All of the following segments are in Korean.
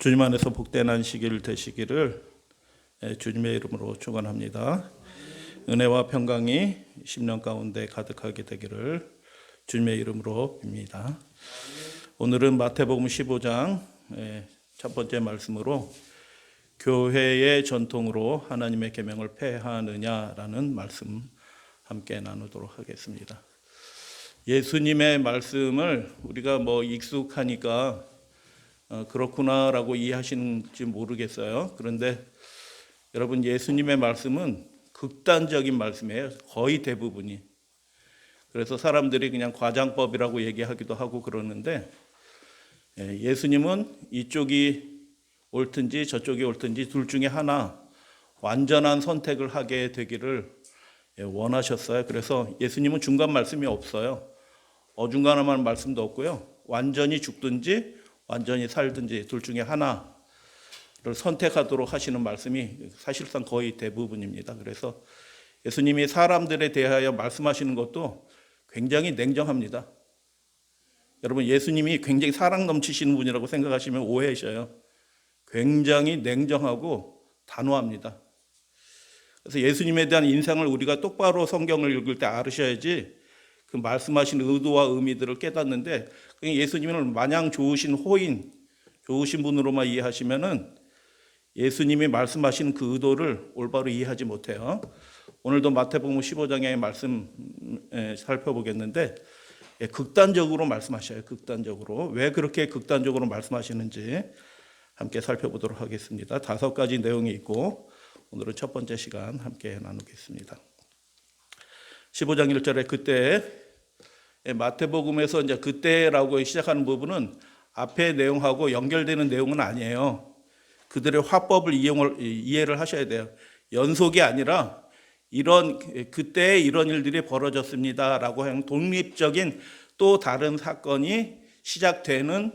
주님 안에서 복된 안식일 되시기를 주님의 이름으로 축원합니다. 은혜와 평강이 10년 가운데 가득하게 되기를 주님의 이름으로 빕니다. 오늘은 마태복음 15장 첫 번째 말씀으로 교회의 전통으로 하나님의 계명을 폐하느냐라는 말씀 함께 나누도록 하겠습니다. 예수님의 말씀을 우리가 익숙하니까 그렇구나라고 이해하시는지 모르겠어요. 그런데 여러분, 예수님의 말씀은 극단적인 말씀이에요. 거의 대부분이. 그래서 사람들이 그냥 과장법이라고 얘기하기도 하고 그러는데, 예수님은 이쪽이 옳든지 저쪽이 옳든지 둘 중에 하나 완전한 선택을 하게 되기를 원하셨어요. 그래서 예수님은 중간 말씀이 없어요. 어중간한 말씀도 없고요. 완전히 죽든지 완전히 살든지 둘 중에 하나를 선택하도록 하시는 말씀이 사실상 거의 대부분입니다. 그래서 예수님이 사람들에 대하여 말씀하시는 것도 굉장히 냉정합니다. 여러분, 예수님이 굉장히 사랑 넘치시는 분이라고 생각하시면 오해하셔요. 굉장히 냉정하고 단호합니다. 그래서 예수님에 대한 인상을 우리가 똑바로 성경을 읽을 때 알으셔야지 그 말씀하신 의도와 의미들을 깨닫는데, 예수님을 마냥 좋으신 호인, 좋으신 분으로만 이해하시면은 예수님이 말씀하신 그 의도를 올바로 이해하지 못해요. 오늘도 마태복음 15장의 말씀 살펴보겠는데, 극단적으로 말씀하셔요. 극단적으로. 왜 그렇게 극단적으로 말씀하시는지 함께 살펴보도록 하겠습니다. 5가지 내용이 있고 오늘은 첫 번째 시간 함께 나누겠습니다. 15장 1절에 그때, 마태복음에서 이제 그때라고 시작하는 부분은 앞의 내용하고 연결되는 내용은 아니에요. 그들의 화법을 이해를 하셔야 돼요. 연속이 아니라 그때 이런 일들이 벌어졌습니다라고 하는 독립적인 또 다른 사건이 시작되는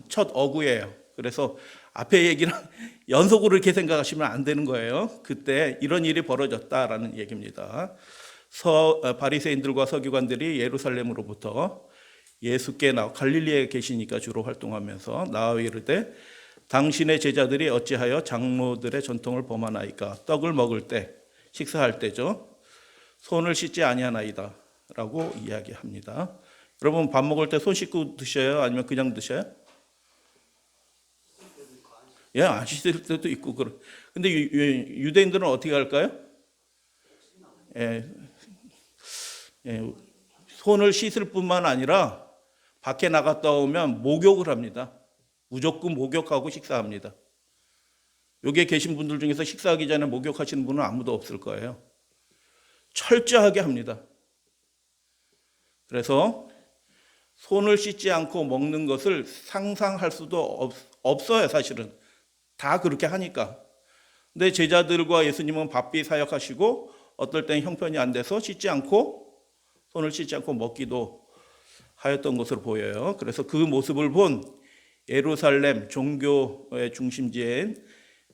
첫 어구예요. 그래서 앞에 얘기는 연속으로 이렇게 생각하시면 안 되는 거예요. 그때 이런 일이 벌어졌다라는 얘기입니다. 바리새인들과 서기관들이 예루살렘으로부터 예수께 갈릴리에 계시니까 주로 활동하면서 나와 이르되 당신의 제자들이 어찌하여 장로들의 전통을 범하나이까. 떡을 먹을 때, 식사할 때죠, 손을 씻지 아니하나이다 라고 이야기합니다. 여러분, 밥 먹을 때 손 씻고 드셔요? 아니면 그냥 드셔요? 안 씻을 때도 있고. 근데 유대인들은 어떻게 할까요? 손을 씻을 뿐만 아니라 밖에 나갔다 오면 목욕을 합니다. 무조건 목욕하고 식사합니다. 여기에 계신 분들 중에서 식사하기 전에 목욕하시는 분은 아무도 없을 거예요. 철저하게 합니다. 그래서 손을 씻지 않고 먹는 것을 상상할 수도 없어요. 사실은 다 그렇게 하니까. 근데 제자들과 예수님은 바삐 사역하시고 어떨 땐 형편이 안 돼서 손을 씻지 않고 먹기도 하였던 것으로 보여요. 그래서 그 모습을 본 예루살렘 종교의 중심지인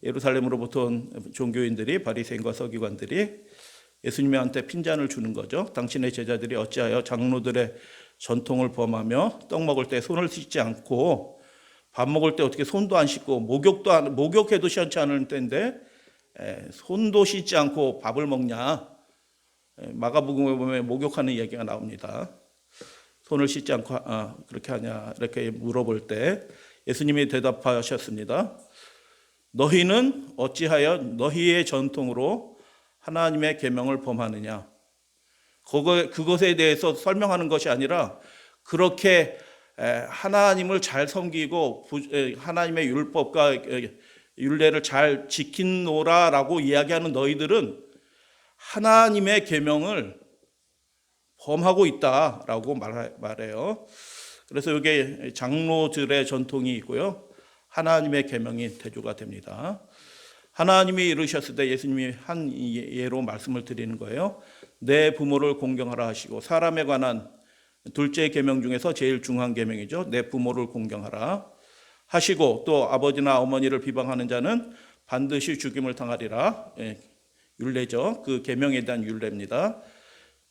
예루살렘으로부터 온 종교인들이, 바리새인과 서기관들이 예수님한테 핀잔을 주는 거죠. 당신의 제자들이 어찌하여 장로들의 전통을 범하며 떡 먹을 때 손을 씻지 않고 밥 먹을 때 어떻게 손도 안 씻고 목욕해도 시원치 않을 때인데 손도 씻지 않고 밥을 먹냐. 마가복음에 보면 목욕하는 얘기가 나옵니다. 손을 씻지 않고 그렇게 하냐 이렇게 물어볼 때 예수님이 대답하셨습니다. 너희는 어찌하여 너희의 전통으로 하나님의 계명을 범하느냐. 그것에 대해서 설명하는 것이 아니라 그렇게 하나님을 잘 섬기고 하나님의 율법과 율례를 잘 지킨노라라고 이야기하는 너희들은 하나님의 계명을 범하고 있다라고 말해요. 그래서 여기에 장로들의 전통이 있고요, 하나님의 계명이 대조가 됩니다. 하나님이 이르셨을 때 예수님이 한 예로 말씀을 드리는 거예요. 내 부모를 공경하라 하시고, 사람에 관한 둘째 계명 중에서 제일 중요한 계명이죠. 내 부모를 공경하라 하시고, 또 아버지나 어머니를 비방하는 자는 반드시 죽임을 당하리라. 율례죠. 그 계명에 대한 율례입니다.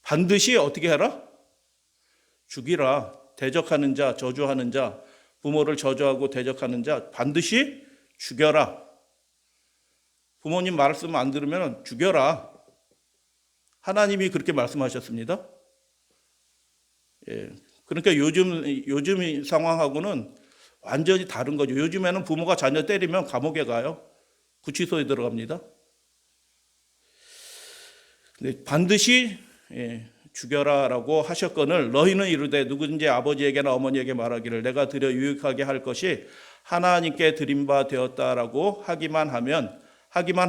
반드시 어떻게 하라? 죽이라. 대적하는 자, 저주하는 자, 부모를 저주하고 대적하는 자 반드시 죽여라. 부모님 말씀 안 들으면 죽여라. 하나님이 그렇게 말씀하셨습니다. 예. 그러니까 요즘 상황하고는 완전히 다른 거죠. 요즘에는 부모가 자녀 때리면 감옥에 가요. 구치소에 들어갑니다. 근데 반드시 죽여라라고 하셨거늘 너희는 이르되 누구든지 아버지에게나 어머니에게 말하기를 내가 드려 유익하게 할 것이 하나님께 드린 바 되었다라고 하기만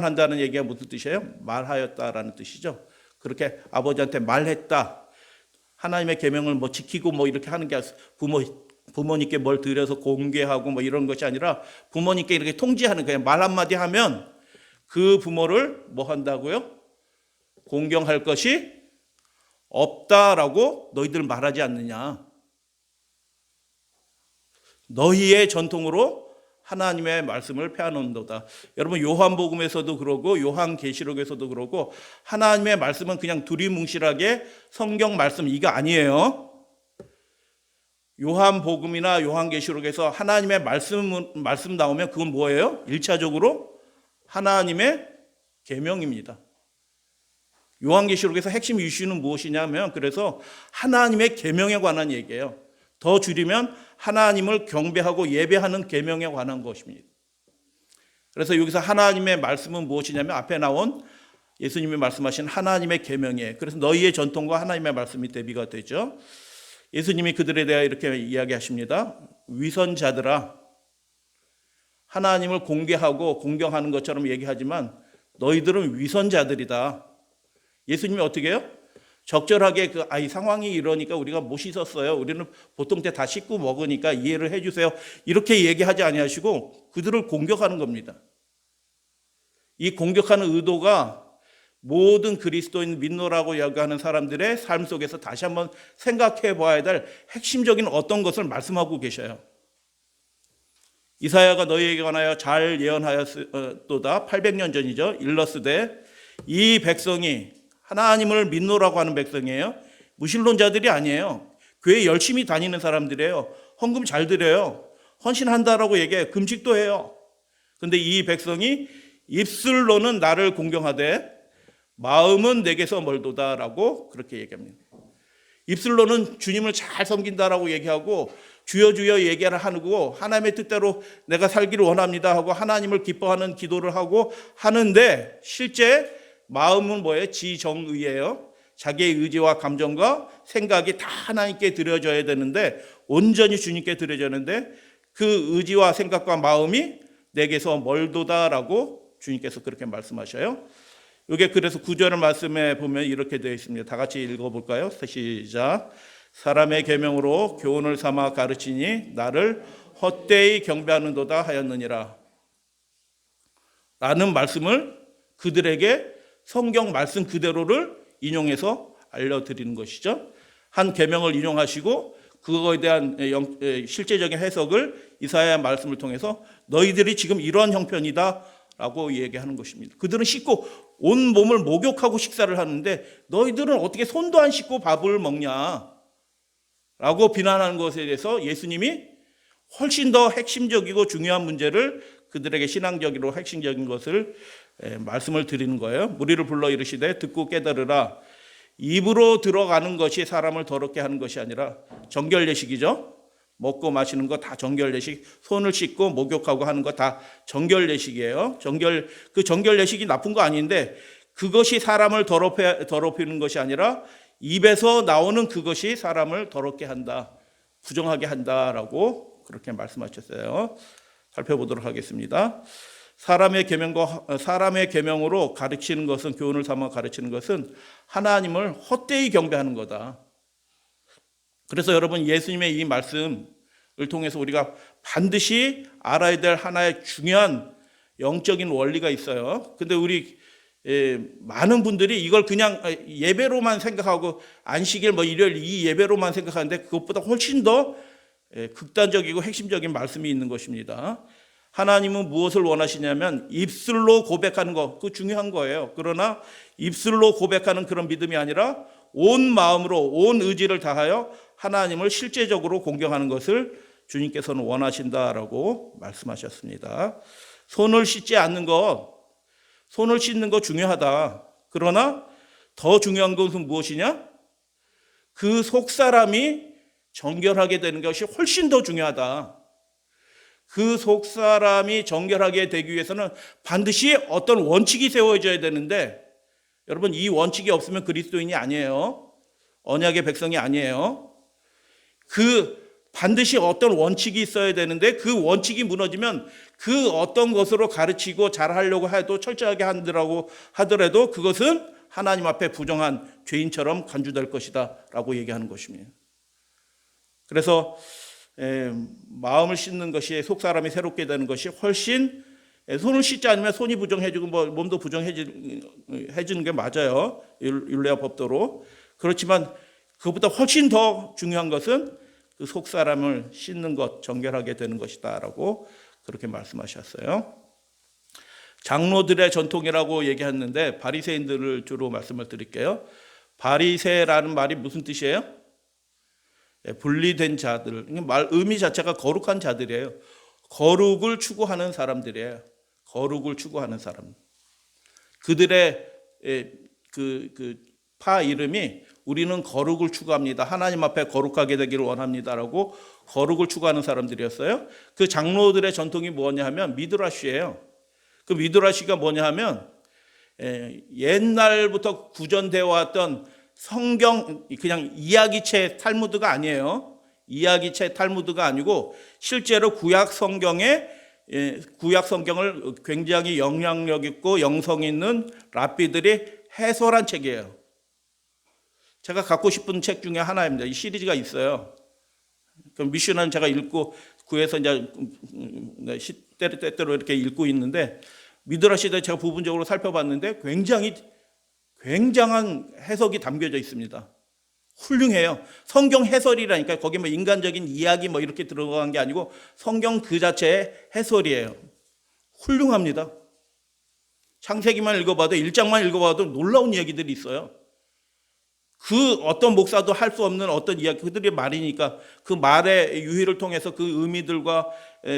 한다는 얘기가 무슨 뜻이에요? 말하였다라는 뜻이죠. 그렇게 아버지한테 말했다. 하나님의 계명을 뭐 지키고 뭐 이렇게 하는 게 부모님께 뭘 드려서 공개하고 뭐 이런 것이 아니라 부모님께 이렇게 통지하는 거예요. 말 한마디 하면 그 부모를 뭐 한다고요? 공경할 것이 없다라고 너희들 말하지 않느냐. 너희의 전통으로 하나님의 말씀을 폐하는도다. 여러분 요한복음에서도 그러고 요한계시록에서도 그러고 하나님의 말씀은 그냥 두리뭉실하게 성경 말씀 이거 아니에요. 요한복음이나 요한계시록에서 하나님의 말씀 나오면 그건 뭐예요? 1차적으로 하나님의 계명입니다. 요한계시록에서 핵심 이슈는 무엇이냐면 그래서 하나님의 계명에 관한 얘기예요. 더 줄이면 하나님을 경배하고 예배하는 계명에 관한 것입니다. 그래서 여기서 하나님의 말씀은 무엇이냐면 앞에 나온 예수님이 말씀하신 하나님의 계명이에요. 그래서 너희의 전통과 하나님의 말씀이 대비가 되죠. 예수님이 그들에 대해 이렇게 이야기하십니다. 위선자들아, 하나님을 공개하고 공경하는 것처럼 얘기하지만 너희들은 위선자들이다. 예수님이 어떻게 해요? 적절하게 이 상황이 이러니까 우리가 못 씻었어요. 우리는 보통 때 다 씻고 먹으니까 이해를 해주세요. 이렇게 얘기하지 아니하시고 그들을 공격하는 겁니다. 이 공격하는 의도가 모든 그리스도인 믿노라고 여겨하는 사람들의 삶 속에서 다시 한번 생각해 봐야 될 핵심적인 어떤 것을 말씀하고 계셔요. 이사야가 너희에게 관하여 잘 예언하였도다. 800년 전이죠. 일러스되 이 백성이 하나님을 믿노라고 하는 백성이에요. 무신론자들이 아니에요. 교회 열심히 다니는 사람들이에요. 헌금 잘 드려요. 헌신한다라고 얘기해요. 금식도 해요. 근데 이 백성이 입술로는 나를 공경하되 마음은 내게서 멀도다라고 그렇게 얘기합니다. 입술로는 주님을 잘 섬긴다라고 얘기하고 주여 주여 얘기를 하고 하나님의 뜻대로 내가 살기를 원합니다 하고 하나님을 기뻐하는 기도를 하고 하는데 실제 마음은 뭐예요? 지정의예요. 자기의 의지와 감정과 생각이 다 하나님께 드려져야 되는데 온전히 주님께 드려져야 되는데 그 의지와 생각과 마음이 내게서 멀도다라고 주님께서 그렇게 말씀하셔요. 이게 그래서 9절 말씀에 보면 이렇게 되어 있습니다. 다 같이 읽어볼까요? 시작. 사람의 계명으로 교훈을 삼아 가르치니 나를 헛되이 경배하는도다 하였느니라. 라는 말씀을 그들에게 성경 말씀 그대로를 인용해서 알려드리는 것이죠. 한 계명을 인용하시고 그거에 대한 실제적인 해석을 이사야 말씀을 통해서 너희들이 지금 이러한 형편이다 라고 얘기하는 것입니다. 그들은 씻고 온 몸을 목욕하고 식사를 하는데 너희들은 어떻게 손도 안 씻고 밥을 먹냐 라고 비난하는 것에 대해서 예수님이 훨씬 더 핵심적이고 중요한 문제를 그들에게 신앙적으로 핵심적인 것을 말씀을 드리는 거예요. 무리를 불러 이르시되 듣고 깨달으라. 입으로 들어가는 것이 사람을 더럽게 하는 것이 아니라 정결예식이죠. 먹고 마시는 거 다 정결예식, 손을 씻고 목욕하고 하는 거 다 정결예식이에요. 그 정결예식이 나쁜 거 아닌데 그것이 사람을 더럽히는 것이 아니라 입에서 나오는 그것이 사람을 더럽게 한다, 부정하게 한다라고 그렇게 말씀하셨어요. 살펴보도록 하겠습니다. 사람의 계명으로 가르치는 것은 교훈을 삼아 가르치는 것은 하나님을 헛되이 경배하는 거다. 그래서 여러분 예수님의 이 말씀을 통해서 우리가 반드시 알아야 될 하나의 중요한 영적인 원리가 있어요. 근데 우리 많은 분들이 이걸 그냥 예배로만 생각하고 안식일 일요일 이 예배로만 생각하는데 그것보다 훨씬 더 극단적이고 핵심적인 말씀이 있는 것입니다. 하나님은 무엇을 원하시냐면 입술로 고백하는 거, 그거 중요한 거예요. 그러나 입술로 고백하는 그런 믿음이 아니라 온 마음으로 온 의지를 다하여 하나님을 실제적으로 공경하는 것을 주님께서는 원하신다라고 말씀하셨습니다. 손을 씻지 않는 것, 손을 씻는 거 중요하다. 그러나 더 중요한 것은 무엇이냐? 그 속사람이 정결하게 되는 것이 훨씬 더 중요하다. 그 속사람이 정결하게 되기 위해서는 반드시 어떤 원칙이 세워져야 되는데, 여러분, 이 원칙이 없으면 그리스도인이 아니에요. 언약의 백성이 아니에요. 반드시 어떤 원칙이 있어야 되는데, 그 원칙이 무너지면 그 어떤 것으로 가르치고 잘하려고 해도 철저하게 하더라도 그것은 하나님 앞에 부정한 죄인처럼 간주될 것이다 라고 얘기하는 것입니다. 그래서 마음을 씻는 것이, 속사람이 새롭게 되는 것이 훨씬, 손을 씻지 않으면 손이 부정해지고 몸도 부정해지는 게 맞아요, 율례와 법도로. 그렇지만 그것보다 훨씬 더 중요한 것은 그 속사람을 씻는 것, 정결하게 되는 것이다 라고 그렇게 말씀하셨어요. 장로들의 전통이라고 얘기했는데 바리새인들을 주로 말씀을 드릴게요. 바리새라는 말이 무슨 뜻이에요? 분리된 자들. 의미 자체가 거룩한 자들이에요. 거룩을 추구하는 사람들이에요. 거룩을 추구하는 사람. 그들의 파 이름이 우리는 거룩을 추구합니다. 하나님 앞에 거룩하게 되기를 원합니다라고 거룩을 추구하는 사람들이었어요. 그 장로들의 전통이 뭐냐 하면 미드라시예요. 그 미드라시가 뭐냐 하면 옛날부터 구전되어 왔던 성경, 그냥 이야기체 탈무드가 아니에요. 이야기체 탈무드가 아니고 실제로 구약 성경을 굉장히 영향력 있고 영성 있는 랍비들이 해설한 책이에요. 제가 갖고 싶은 책 중에 하나입니다. 이 시리즈가 있어요. 미슈나는 제가 읽고 구해서 이제 때때로 이렇게 읽고 있는데, 미드라시도 제가 부분적으로 살펴봤는데 굉장한 해석이 담겨져 있습니다. 훌륭해요. 성경 해설이라니까 거기 뭐 인간적인 이야기 뭐 이렇게 들어간 게 아니고 성경 그 자체의 해설이에요. 훌륭합니다. 창세기만 읽어봐도, 1장만 읽어봐도 놀라운 이야기들이 있어요. 그 어떤 목사도 할 수 없는 어떤 이야기, 그들의 말이니까 그 말의 유희를 통해서 그 의미들과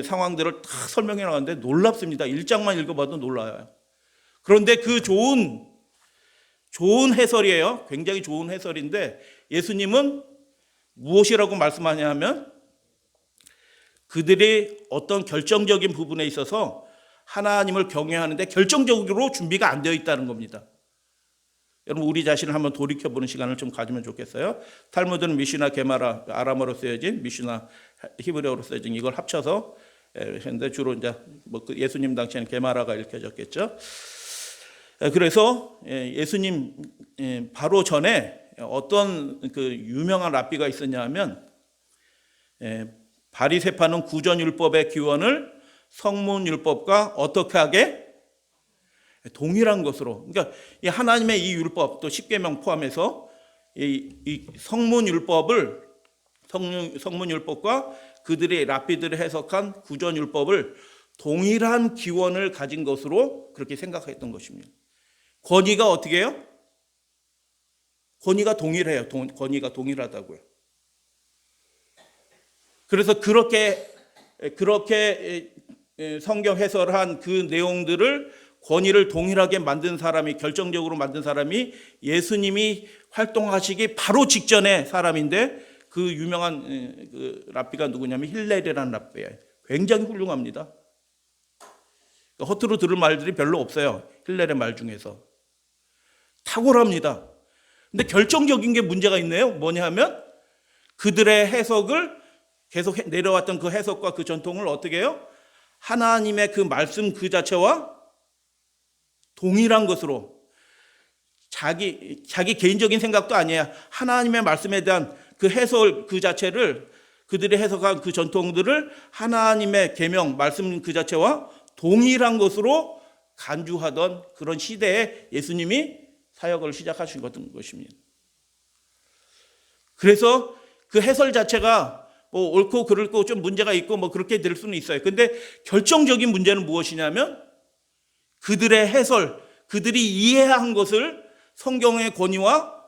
상황들을 다 설명해 나가는데 놀랍습니다. 1장만 읽어봐도 놀라요. 그런데 그 좋은 해설이에요. 굉장히 좋은 해설인데, 예수님은 무엇이라고 말씀하냐 하면 그들이 어떤 결정적인 부분에 있어서 하나님을 경외하는데 결정적으로 준비가 안 되어 있다는 겁니다. 여러분, 우리 자신을 한번 돌이켜보는 시간을 좀 가지면 좋겠어요. 탈무드는 미슈나, 게마라, 아람어로 쓰여진 미슈나, 히브리어로 쓰여진 이걸 합쳐서 했는데, 주로 이제 예수님 당시에는 게마라가 읽혀졌겠죠. 그래서 예수님 바로 전에 어떤 그 유명한 랍비가 있었냐 하면, 바리새파는 구전율법의 기원을 성문율법과 어떻게 하게? 동일한 것으로. 그러니까 이 하나님의 이 율법, 또 십계명 포함해서 이 성문율법과 그들의 랍비들이 해석한 구전율법을 동일한 기원을 가진 것으로 그렇게 생각했던 것입니다. 권위가 어떻게 해요? 권위가 동일해요. 권위가 동일하다고요. 그래서 그렇게 성경 해설한 그 내용들을 권위를 동일하게 만든 사람이, 결정적으로 만든 사람이 예수님이 활동하시기 바로 직전의 사람인데, 그 유명한 그 랍비가 누구냐면 힐렐이라는 랍비예요. 굉장히 훌륭합니다. 허투루 들을 말들이 별로 없어요. 힐렐의 말 중에서. 탁월합니다. 근데 결정적인 게 문제가 있네요. 뭐냐 하면 그들의 해석을 계속 내려왔던 그 해석과 그 전통을 어떻게 해요? 하나님의 그 말씀 그 자체와 동일한 것으로, 자기 개인적인 생각도 아니에요. 하나님의 말씀에 대한 그 해설 그 자체를, 그들이 해석한 그 전통들을 하나님의 계명 말씀 그 자체와 동일한 것으로 간주하던 그런 시대에 예수님이 사역을 시작하신 것입니다. 그래서 그 해설 자체가 뭐 옳고 그르고 좀 문제가 있고 뭐 그렇게 될 수는 있어요. 근데 결정적인 문제는 무엇이냐면 그들의 해설, 그들이 이해한 것을 성경의 권위와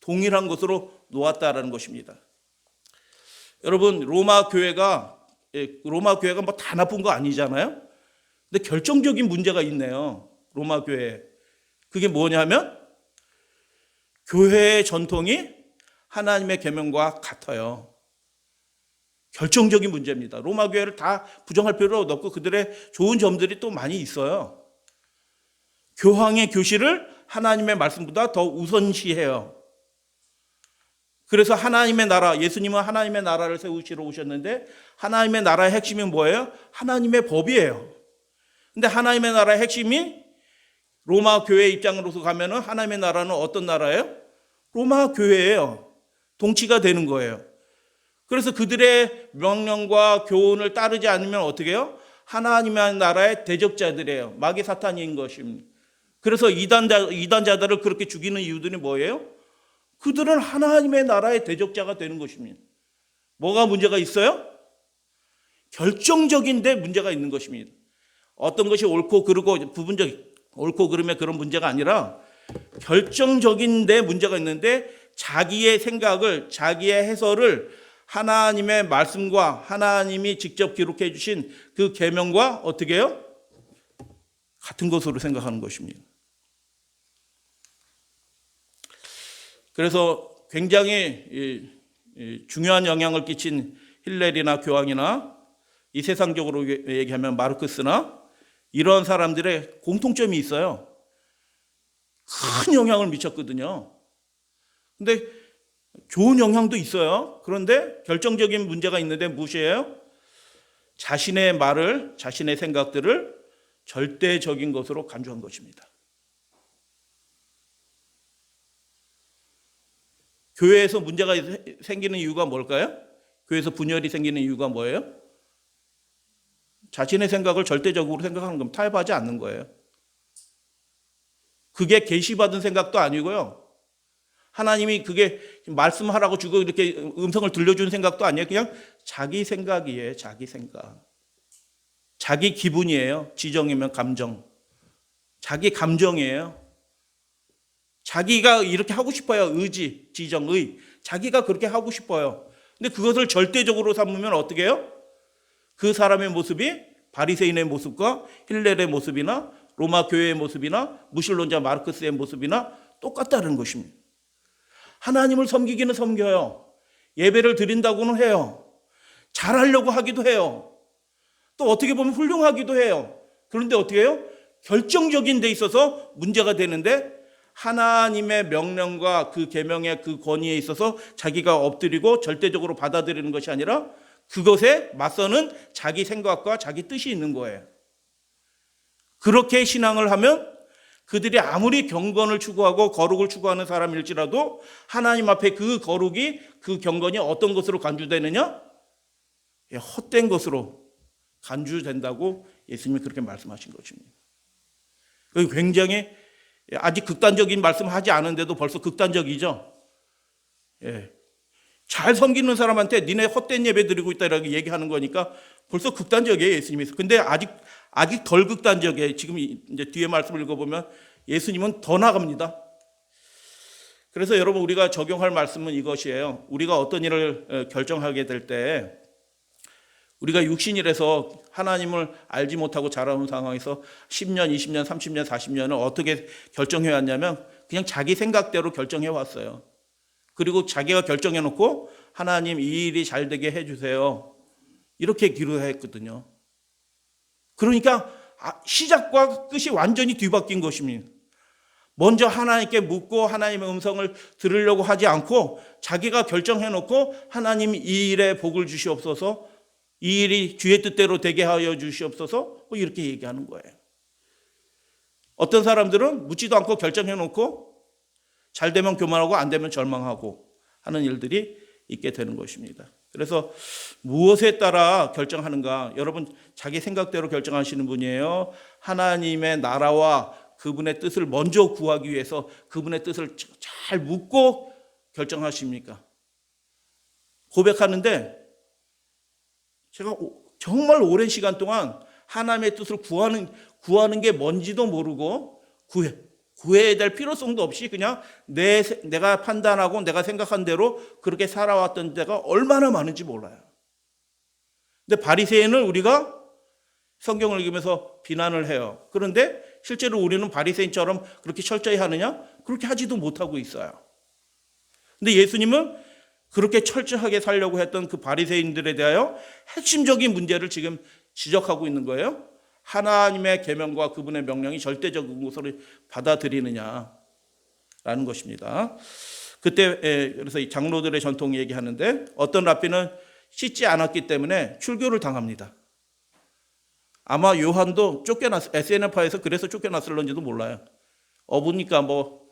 동일한 것으로 놓았다라는 것입니다. 여러분 로마 교회가 뭐 다 나쁜 거 아니잖아요. 근데 결정적인 문제가 있네요. 로마 교회. 그게 뭐냐면 교회의 전통이 하나님의 계명과 같아요. 결정적인 문제입니다. 로마 교회를 다 부정할 필요 없고 그들의 좋은 점들이 또 많이 있어요. 교황의 교실을 하나님의 말씀보다 더 우선시해요. 그래서 하나님의 나라, 예수님은 하나님의 나라를 세우시러 오셨는데 하나님의 나라의 핵심이 뭐예요? 하나님의 법이에요. 근데 하나님의 나라의 핵심이 로마 교회 입장으로서 가면은 하나님의 나라는 어떤 나라예요? 로마 교회예요. 동치가 되는 거예요. 그래서 그들의 명령과 교훈을 따르지 않으면 어떻게 해요? 하나님의 나라의 대적자들이에요. 마귀 사탄인 것입니다. 그래서 이단자들을 그렇게 죽이는 이유들이 뭐예요? 그들은 하나님의 나라의 대적자가 되는 것입니다. 뭐가 문제가 있어요? 결정적인데 문제가 있는 것입니다. 어떤 것이 옳고 그르고 부분적 옳고 그름의 그런 문제가 아니라 결정적인데 문제가 있는데 자기의 생각을 자기의 해설을 하나님의 말씀과 하나님이 직접 기록해 주신 그 계명과 어떻게 해요? 같은 것으로 생각하는 것입니다. 그래서 굉장히 중요한 영향을 끼친 힐렐이나 교황이나 이 세상적으로 얘기하면 마르크스나 이런 사람들의 공통점이 있어요. 큰 영향을 미쳤거든요. 근데 좋은 영향도 있어요. 그런데 결정적인 문제가 있는데 무엇이에요? 자신의 말을, 자신의 생각들을 절대적인 것으로 간주한 것입니다. 교회에서 문제가 생기는 이유가 뭘까요? 교회에서 분열이 생기는 이유가 뭐예요? 자신의 생각을 절대적으로 생각하는 겁니다. 타협하지 않는 거예요. 그게 계시받은 생각도 아니고요. 하나님이 그게 말씀하라고 주고 이렇게 음성을 들려주는 생각도 아니에요. 그냥 자기 생각이에요. 자기 생각. 자기 기분이에요. 지정이면 감정. 자기 감정이에요. 자기가 이렇게 하고 싶어요. 의지, 지정, 의. 자기가 그렇게 하고 싶어요. 근데 그것을 절대적으로 삼으면 어떻게 해요? 그 사람의 모습이 바리새인의 모습과 힐렐의 모습이나 로마 교회의 모습이나 무신론자 마르크스의 모습이나 똑같다는 것입니다. 하나님을 섬기기는 섬겨요. 예배를 드린다고는 해요. 잘하려고 하기도 해요. 또 어떻게 보면 훌륭하기도 해요. 그런데 어떻게 해요? 결정적인 데 있어서 문제가 되는데 하나님의 명령과 그 계명의 그 권위에 있어서 자기가 엎드리고 절대적으로 받아들이는 것이 아니라 그것에 맞서는 자기 생각과 자기 뜻이 있는 거예요. 그렇게 신앙을 하면 그들이 아무리 경건을 추구하고 거룩을 추구하는 사람일지라도 하나님 앞에 그 거룩이 그 경건이 어떤 것으로 간주되느냐? 헛된 것으로 간주된다고 예수님이 그렇게 말씀하신 것입니다. 굉장히 아직 극단적인 말씀하지 않은데도 벌써 극단적이죠. 잘 섬기는 사람한테 니네 헛된 예배 드리고 있다 이렇게 얘기하는 거니까 벌써 극단적이에요, 예수님이. 근데 아직 덜 극단적이에요. 지금 이제 뒤에 말씀을 읽어보면 예수님은 더 나갑니다. 그래서 여러분 우리가 적용할 말씀은 이것이에요. 우리가 어떤 일을 결정하게 될 때 우리가 육신이라서 하나님을 알지 못하고 자라온 상황에서 10년, 20년, 30년, 40년을 어떻게 결정해 왔냐면 그냥 자기 생각대로 결정해 왔어요. 그리고 자기가 결정해 놓고 하나님 이 일이 잘 되게 해 주세요. 이렇게 기도했거든요. 그러니까 시작과 끝이 완전히 뒤바뀐 것입니다. 먼저 하나님께 묻고 하나님의 음성을 들으려고 하지 않고 자기가 결정해 놓고 하나님 이 일에 복을 주시옵소서, 이 일이 주의 뜻대로 되게 하여 주시옵소서 이렇게 얘기하는 거예요. 어떤 사람들은 묻지도 않고 결정해 놓고 잘 되면 교만하고 안 되면 절망하고 하는 일들이 있게 되는 것입니다. 그래서 무엇에 따라 결정하는가? 여러분 자기 생각대로 결정하시는 분이에요? 하나님의 나라와 그분의 뜻을 먼저 구하기 위해서 그분의 뜻을 잘 묻고 결정하십니까? 고백하는데 제가 정말 오랜 시간 동안 하나님의 뜻을 구하는 게 뭔지도 모르고 구해야 될 필요성도 없이 그냥 내가 판단하고 내가 생각한 대로 그렇게 살아왔던 데가 얼마나 많은지 몰라요. 근데 바리새인을 우리가 성경을 읽으면서 비난을 해요. 그런데 실제로 우리는 바리새인처럼 그렇게 철저히 하느냐? 그렇게 하지도 못하고 있어요. 근데 예수님은 그렇게 철저하게 살려고 했던 그 바리새인들에 대하여 핵심적인 문제를 지금 지적하고 있는 거예요. 하나님의 계명과 그분의 명령이 절대적인 것으로 받아들이느냐라는 것입니다. 그때 그래서 이 장로들의 전통 얘기하는데 어떤 랍비는 씻지 않았기 때문에 출교를 당합니다. 아마 요한도 SNF에서 그래서 쫓겨났을런지도 몰라요. 어부니까 뭐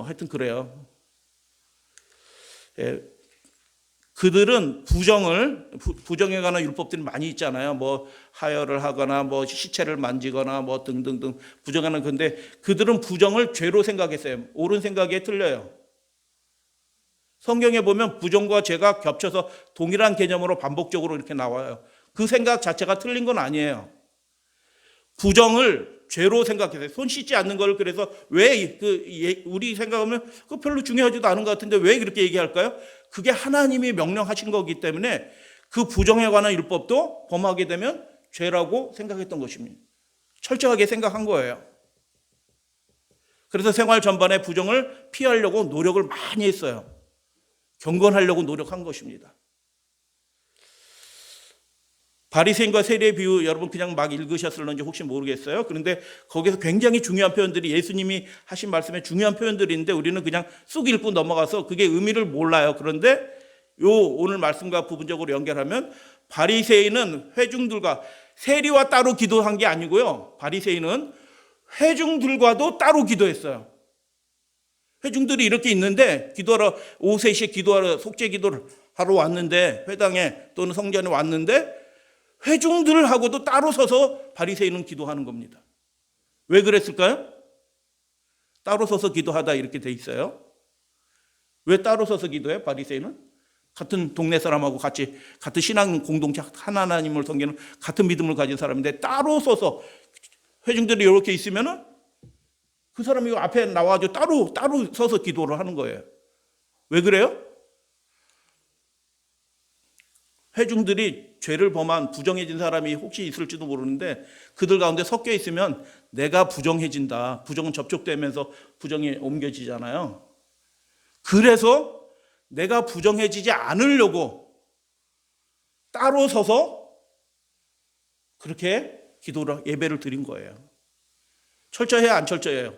하여튼 그래요. 그들은 부정에 관한 율법들이 많이 있잖아요. 뭐 하혈을 하거나 뭐 시체를 만지거나 뭐 등등등 부정하는 건데 그들은 부정을 죄로 생각했어요. 옳은 생각에 틀려요. 성경에 보면 부정과 죄가 겹쳐서 동일한 개념으로 반복적으로 이렇게 나와요. 그 생각 자체가 틀린 건 아니에요. 부정을 죄로 생각해서 손 씻지 않는 걸 그래서 왜 우리 생각하면 그 별로 중요하지도 않은 것 같은데 왜 그렇게 얘기할까요? 그게 하나님이 명령하신 거기 때문에 그 부정에 관한 율법도 범하게 되면 죄라고 생각했던 것입니다. 철저하게 생각한 거예요. 그래서 생활 전반에 부정을 피하려고 노력을 많이 했어요. 경건하려고 노력한 것입니다. 바리새인과 세리의 비유 여러분 그냥 막 읽으셨을런지 혹시 모르겠어요. 그런데 거기서 굉장히 중요한 표현들이 예수님이 하신 말씀에 중요한 표현들인데 우리는 그냥 쑥 읽고 넘어가서 그게 의미를 몰라요. 그런데 오늘 말씀과 부분적으로 연결하면 바리새인은 회중들과 세리와 따로 기도한 게 아니고요. 바리새인은 회중들과도 따로 기도했어요. 회중들이 이렇게 있는데 기도하러 오후 3시에 기도하러 속죄 기도를 하러 왔는데 회당에 또는 성전에 왔는데 회중들하고도 따로 서서 바리새인은 기도하는 겁니다. 왜 그랬을까요? 따로 서서 기도하다 이렇게 돼 있어요. 왜 따로 서서 기도해? 바리새인은 같은 동네 사람하고 같이 같은 신앙 공동체 하나님을 섬기는 같은 믿음을 가진 사람인데 따로 서서 회중들이 이렇게 있으면은 그 사람이 앞에 나와가지고 따로 서서 기도를 하는 거예요. 왜 그래요? 회중들이 죄를 범한 부정해진 사람이 혹시 있을지도 모르는데 그들 가운데 섞여 있으면 내가 부정해진다. 부정은 접촉되면서 부정이 옮겨지잖아요. 그래서 내가 부정해지지 않으려고 따로 서서 그렇게 예배를 드린 거예요. 철저해요, 안 철저해요?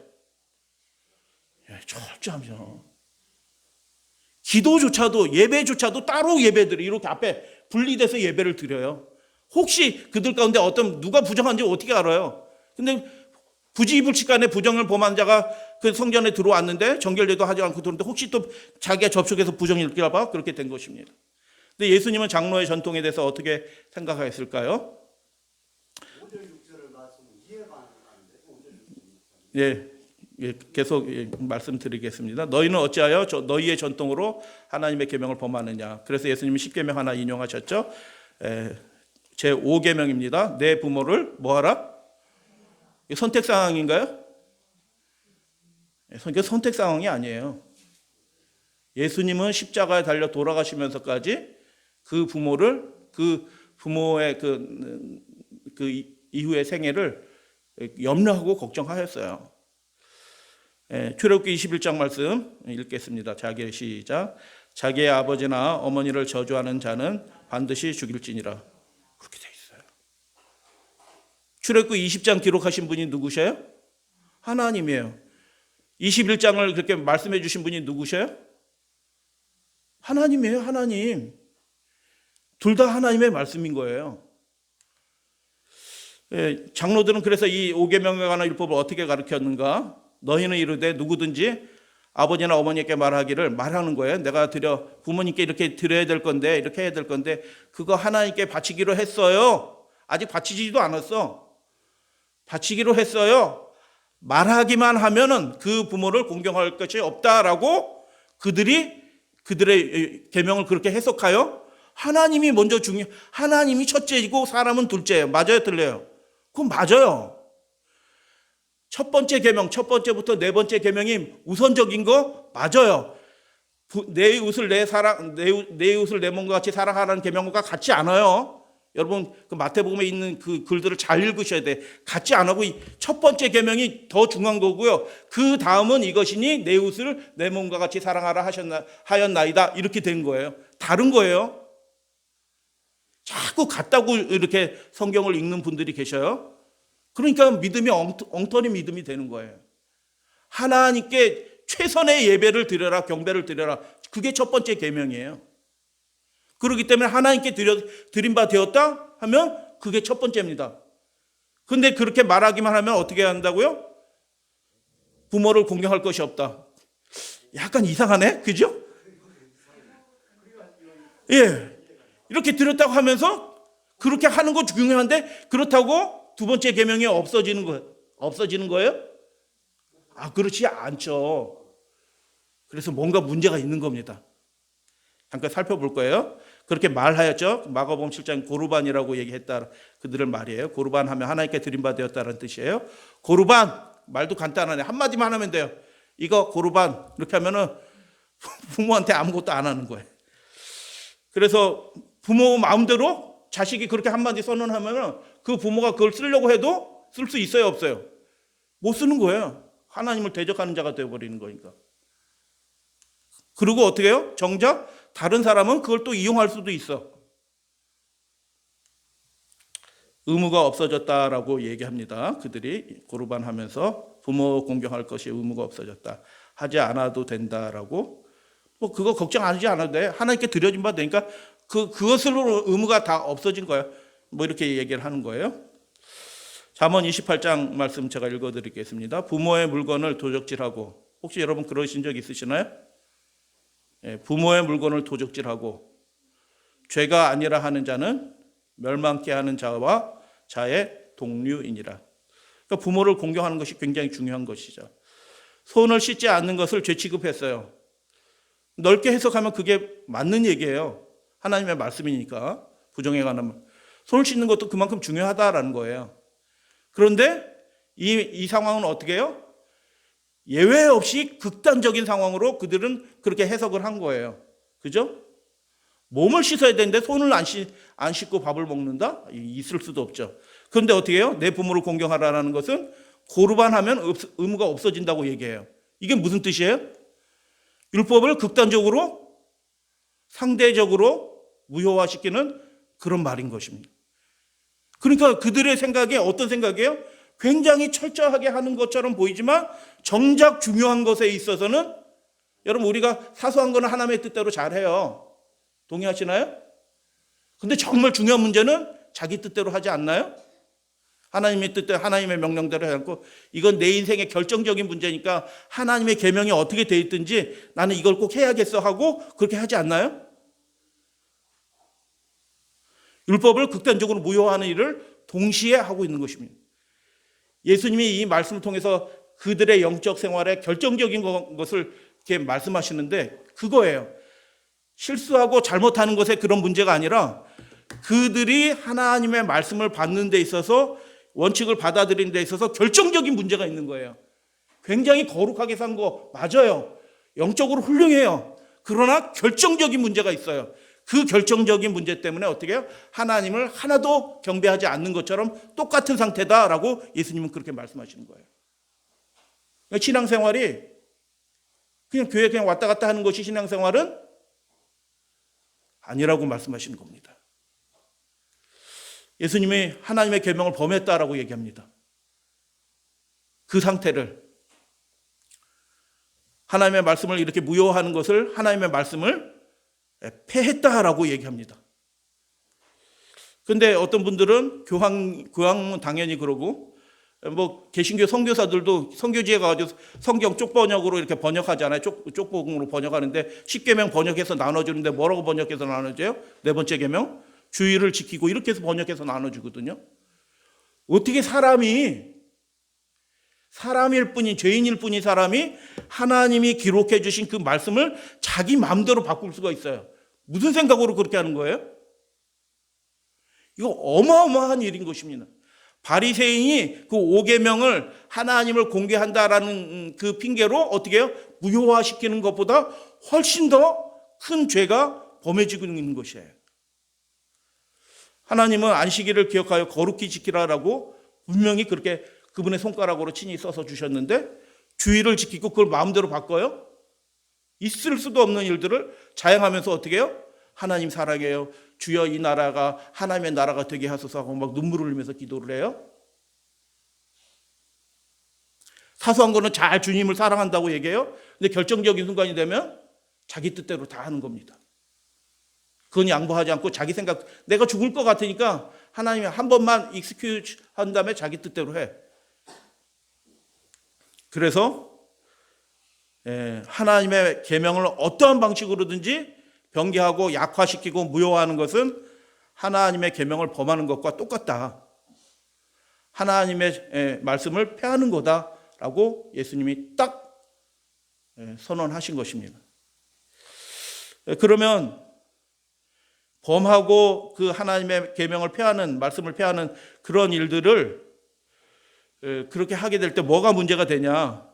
철저하죠. 기도조차도 예배조차도 따로 예배들이 이렇게 앞에 분리돼서 예배를 드려요. 혹시 그들 가운데 누가 부정한지 어떻게 알아요? 근데 부지불식간에 부정을 범한 자가 그 성전에 들어왔는데 정결제도 하지 않고 들어오는데 혹시 또 자기가 접촉해서 부정을 일으킬까 봐 그렇게 된 것입니다. 근데 예수님은 장로의 전통에 대해서 어떻게 생각하셨을까요? 계속 말씀드리겠습니다. 너희는 어찌하여 너희의 전통으로 하나님의 계명을 범하느냐. 그래서 예수님이 10계명 하나 인용하셨죠. 제 5계명입니다. 내 부모를 뭐하라? 선택 상황인가요? 이게 선택 상황이 아니에요. 예수님은 십자가에 달려 돌아가시면서까지 그 부모의 그 이후의 생애를 염려하고 걱정하셨어요. 출애굽기 21장 말씀 읽겠습니다. 시작. 자기의 아버지나 어머니를 저주하는 자는 반드시 죽일지니라. 그렇게 돼 있어요. 출애굽기 20장 기록하신 분이 누구셔요? 하나님이에요. 21장을 그렇게 말씀해 주신 분이 누구셔요? 하나님이에요. 하나님. 둘 다 하나님의 말씀인 거예요. 장로들은 그래서 이 5계명에 관한 율법을 어떻게 가르쳤는가? 너희는 이르되 누구든지 아버지나 어머니께 말하는 거예요. 내가 부모님께 이렇게 드려야 될 건데 이렇게 해야 될 건데 그거 하나님께 바치기로 했어요. 아직 바치지도 않았어. 바치기로 했어요. 말하기만 하면은 그 부모를 공경할 것이 없다라고 그들의 계명을 그렇게 해석하여 하나님이 먼저 하나님이 첫째이고 사람은 둘째예요. 맞아요, 틀려요? 그건 맞아요. 첫 번째 계명, 첫 번째부터 네 번째 계명이 우선적인 거 맞아요. 내 이웃을 내 이웃을 내 몸과 같이 사랑하라는 계명과 같지 않아요. 여러분 그 마태복음에 있는 그 글들을 잘 읽으셔야 돼. 같지 않고 첫 번째 계명이 더 중요한 거고요. 그 다음은 이것이니 내 이웃을 내 몸과 같이 사랑하라 하였나이다. 이렇게 된 거예요. 다른 거예요. 자꾸 같다고 이렇게 성경을 읽는 분들이 계셔요. 그러니까 믿음이 엉터리 믿음이 되는 거예요. 하나님께 최선의 예배를 드려라, 경배를 드려라. 그게 첫 번째 계명이에요. 그렇기 때문에 하나님께 드린 바 되었다 하면 그게 첫 번째입니다. 그런데 그렇게 말하기만 하면 어떻게 한다고요? 부모를 공경할 것이 없다. 약간 이상하네, 그죠? 예, 이렇게 드렸다고 하면서 그렇게 하는 거 중요한데 그렇다고 두 번째 계명이 없어지는 거예요? 그렇지 않죠. 그래서 뭔가 문제가 있는 겁니다. 잠깐 살펴볼 거예요. 그렇게 말하였죠. 마가복음 7장 고르반이라고 얘기했다. 그들을 말이에요. 고르반 하면 하나님께 드린 바 되었다는 뜻이에요. 고르반 말도 간단하네. 한마디만 하면 돼요. 이거 고르반 이렇게 하면은 부모한테 아무것도 안 하는 거예요. 그래서 부모 마음대로 자식이 그렇게 한마디 선언하면은 그 부모가 그걸 쓰려고 해도 쓸 수 있어요, 없어요? 못 쓰는 거예요. 하나님을 대적하는 자가 되어버리는 거니까. 그리고 어떻게 해요? 정작 다른 사람은 그걸 또 이용할 수도 있어. 의무가 없어졌다라고 얘기합니다. 그들이 고르반 하면서 부모 공경할 것이 의무가 없어졌다. 하지 않아도 된다라고. 그거 걱정하지 않아도 돼. 하나님께 드려진 바 되니까 그것으로 의무가 다 없어진 거야. 이렇게 얘기를 하는 거예요. 잠언 28장 말씀 제가 읽어드리겠습니다. 부모의 물건을 도적질하고, 혹시 여러분 그러신 적 있으시나요? 부모의 물건을 도적질하고 죄가 아니라 하는 자는 멸망케 하는 자와 자의 동류이니라. 그러니까 부모를 공경하는 것이 굉장히 중요한 것이죠. 손을 씻지 않는 것을 죄 취급했어요. 넓게 해석하면 그게 맞는 얘기예요. 하나님의 말씀이니까. 부정에 관한 손을 씻는 것도 그만큼 중요하다라는 거예요. 그런데 이 상황은 어떻게 해요? 예외 없이 극단적인 상황으로 그들은 그렇게 해석을 한 거예요. 그죠? 몸을 씻어야 되는데 손을 안 씻고 밥을 먹는다? 있을 수도 없죠. 그런데 어떻게 해요? 내 부모를 공경하라는 것은 고르반 하면 의무가 없어진다고 얘기해요. 이게 무슨 뜻이에요? 율법을 극단적으로 상대적으로 무효화시키는 그런 말인 것입니다. 그러니까 그들의 생각이 어떤 생각이에요? 굉장히 철저하게 하는 것처럼 보이지만 정작 중요한 것에 있어서는 여러분 우리가 사소한 거는 하나님의 뜻대로 잘해요. 동의하시나요? 근데 정말 중요한 문제는 자기 뜻대로 하지 않나요? 하나님의 뜻대로 하나님의 명령대로 하지 않고 이건 내 인생의 결정적인 문제니까 하나님의 계명이 어떻게 돼 있든지 나는 이걸 꼭 해야겠어 하고 그렇게 하지 않나요? 율법을 극단적으로 무효화하는 일을 동시에 하고 있는 것입니다. 예수님이 이 말씀을 통해서 그들의 영적 생활에 결정적인 것을 이렇게 말씀하시는데 그거예요. 실수하고 잘못하는 것에 그런 문제가 아니라 그들이 하나님의 말씀을 받는 데 있어서 원칙을 받아들이는 데 있어서 결정적인 문제가 있는 거예요. 굉장히 거룩하게 산 거 맞아요. 영적으로 훌륭해요. 그러나 결정적인 문제가 있어요. 그 결정적인 문제 때문에 어떻게 해요? 하나님을 하나도 경배하지 않는 것처럼 똑같은 상태다라고 예수님은 그렇게 말씀하시는 거예요. 신앙생활이 그냥 교회 그냥 왔다 갔다 하는 것이 신앙생활은 아니라고 말씀하시는 겁니다. 예수님이 하나님의 계명을 범했다라고 얘기합니다. 그 상태를 하나님의 말씀을 이렇게 무효화하는 것을 하나님의 말씀을 폐했다라고 얘기합니다. 그런데 어떤 분들은 교황은 당연히 그러고 개신교 선교사들도 선교지에 가가지고 성경 쪽번역으로 이렇게 번역하잖아요. 쪽복음으로 번역하는데 10계명 번역해서 나눠주는데 뭐라고 번역해서 나눠줘요? 네 번째 계명 주의를 지키고 이렇게 해서 번역해서 나눠주거든요. 어떻게 사람일 뿐인 죄인일 뿐인 사람이 하나님이 기록해 주신 그 말씀을 자기 마음대로 바꿀 수가 있어요. 무슨 생각으로 그렇게 하는 거예요? 이거 어마어마한 일인 것입니다. 바리새인이 그 5계명을 하나님을 공개한다라는 그 핑계로 어떻게 해요? 무효화시키는 것보다 훨씬 더 큰 죄가 범해지고 있는 것이에요. 하나님은 안식일을 기억하여 거룩히 지키라라고 분명히 그렇게 그분의 손가락으로 친히 써서 주셨는데 주의를 지키고 그걸 마음대로 바꿔요? 있을 수도 없는 일들을 자행하면서 어떻게 해요? 하나님 사랑해요. 주여 이 나라가 하나님의 나라가 되게 하소서 하고 막 눈물을 흘리면서 기도를 해요. 사소한 거는 잘 주님을 사랑한다고 얘기해요. 근데 결정적인 순간이 되면 자기 뜻대로 다 하는 겁니다. 그건 양보하지 않고 자기 생각, 내가 죽을 것 같으니까 하나님이 한 번만 익스큐즈 한 다음에 자기 뜻대로 해. 그래서 하나님의 계명을 어떠한 방식으로든지 변개하고 약화시키고 무효화하는 것은 하나님의 계명을 범하는 것과 똑같다. 하나님의 말씀을 폐하는 거다라고 예수님이 딱 선언하신 것입니다. 그러면 범하고 그 하나님의 계명을 폐하는, 말씀을 폐하는 그런 일들을 그렇게 하게 될 때 뭐가 문제가 되냐?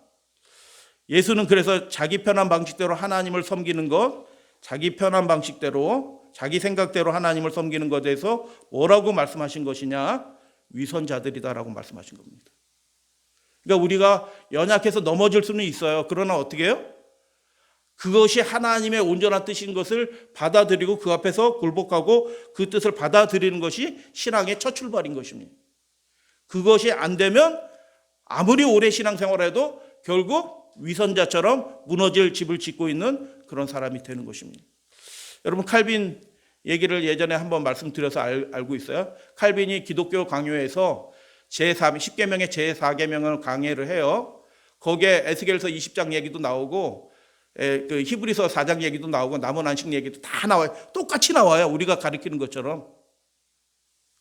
예수는 그래서 자기 편한 방식대로 하나님을 섬기는 것, 자기 편한 방식대로, 자기 생각대로 하나님을 섬기는 것에 대해서 뭐라고 말씀하신 것이냐? 위선자들이다라고 말씀하신 겁니다. 그러니까 우리가 연약해서 넘어질 수는 있어요. 그러나 어떻게 해요? 그것이 하나님의 온전한 뜻인 것을 받아들이고 그 앞에서 굴복하고 그 뜻을 받아들이는 것이 신앙의 첫 출발인 것입니다. 그것이 안 되면 아무리 오래 신앙생활해도 결국 위선자처럼 무너질 집을 짓고 있는 그런 사람이 되는 것입니다. 여러분 칼빈 얘기를 예전에 한번 말씀드려서 알고 있어요. 칼빈이 기독교 강요에서 제10계명의 제4계명을 강해를 해요. 거기에 에스겔서 20장 얘기도 나오고 그 히브리서 4장 얘기도 나오고 남은 안식 얘기도 다 나와요. 똑같이 나와요. 우리가 가르치는 것처럼.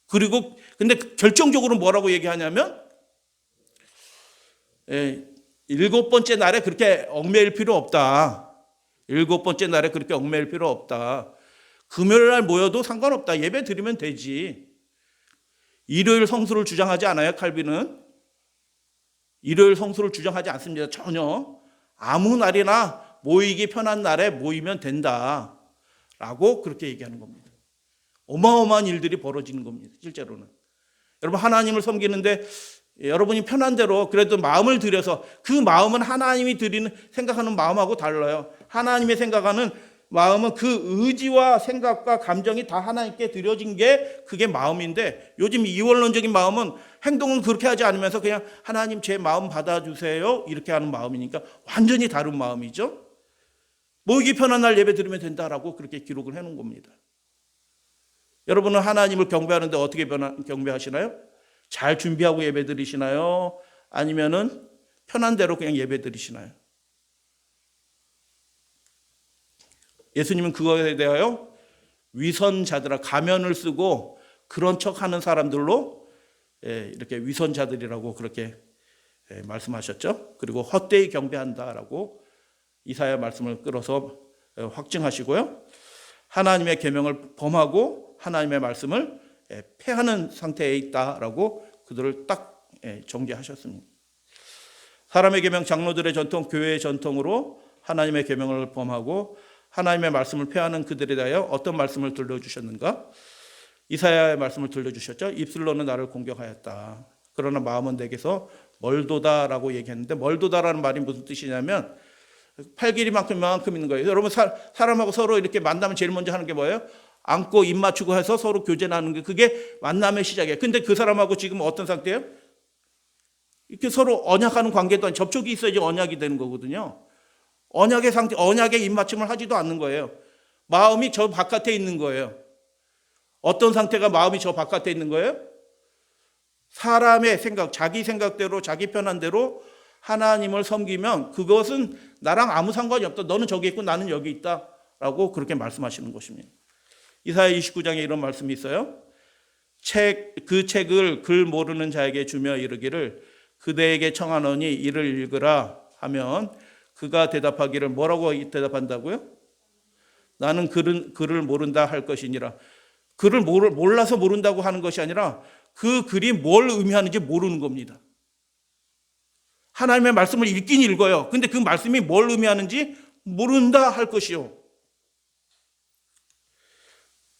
그리고 근데 결정적으로 뭐라고 얘기하냐면 7번째 날에 그렇게 얽매일 필요 없다. 7번째 날에 그렇게 얽매일 필요 없다. 금요일 날 모여도 상관없다. 예배 드리면 되지. 일요일 성수를 주장하지 않아요, 칼빈은. 일요일 성수를 주장하지 않습니다. 전혀. 아무 날이나 모이기 편한 날에 모이면 된다. 라고 그렇게 얘기하는 겁니다. 어마어마한 일들이 벌어지는 겁니다. 실제로는. 여러분 하나님을 섬기는데 여러분이 편한 대로 그래도 마음을 들여서 그 마음은 하나님이 드리는 생각하는 마음하고 달라요. 하나님의 생각하는 마음은 그 의지와 생각과 감정이 다 하나님께 드려진 게 그게 마음인데 요즘 이원론적인 마음은 행동은 그렇게 하지 않으면서 그냥 하나님 제 마음 받아주세요 이렇게 하는 마음이니까 완전히 다른 마음이죠. 모이기 편한 날 예배 드리면 된다라고 그렇게 기록을 해놓은 겁니다. 여러분은 하나님을 경배하는데 어떻게 경배하시나요? 잘 준비하고 예배 드리시나요? 아니면은 편한 대로 그냥 예배 드리시나요? 예수님은 그거에 대하여 위선자들아 가면을 쓰고 그런 척하는 사람들로 이렇게 위선자들이라고 그렇게 말씀하셨죠. 그리고 헛되이 경배한다라고 이사야 말씀을 끌어서 확증하시고요. 하나님의 계명을 범하고 하나님의 말씀을 폐하는 상태에 있다라고 그들을 딱 정죄하셨습니다. 사람의 계명, 장로들의 전통, 교회의 전통으로 하나님의 계명을 범하고 하나님의 말씀을 폐하는 그들에 대하여 어떤 말씀을 들려주셨는가? 이사야의 말씀을 들려주셨죠. 입술로는 나를 공격하였다. 그러나 마음은 내게서 멀도다라고 얘기했는데 멀도다라는 말이 무슨 뜻이냐면 팔 길이만큼 이만큼 있는 거예요. 여러분 사람하고 서로 이렇게 만나면 제일 먼저 하는 게 뭐예요? 안고 입 맞추고 해서 서로 교제하는 게 그게 만남의 시작이에요. 근데 그 사람하고 지금 어떤 상태예요? 이렇게 서로 언약하는 관계도 아니고 접촉이 있어야지 언약이 되는 거거든요. 언약의 상태, 언약의 입맞춤을 하지도 않는 거예요. 마음이 저 바깥에 있는 거예요. 어떤 상태가 마음이 저 바깥에 있는 거예요? 사람의 생각, 자기 생각대로 자기 편한 대로 하나님을 섬기면 그것은 나랑 아무 상관이 없다. 너는 저기 있고 나는 여기 있다. 라고 그렇게 말씀하시는 것입니다. 이사야 29장에 이런 말씀이 있어요. 그 책을 글 모르는 자에게 주며 이르기를 그대에게 청하노니 이를 읽으라 하면 그가 대답하기를 뭐라고 대답한다고요? 나는 글을 모른다 할 것이니라. 글을 몰라서 모른다고 하는 것이 아니라 그 글이 뭘 의미하는지 모르는 겁니다. 하나님의 말씀을 읽긴 읽어요. 근데 그 말씀이 뭘 의미하는지 모른다 할 것이요.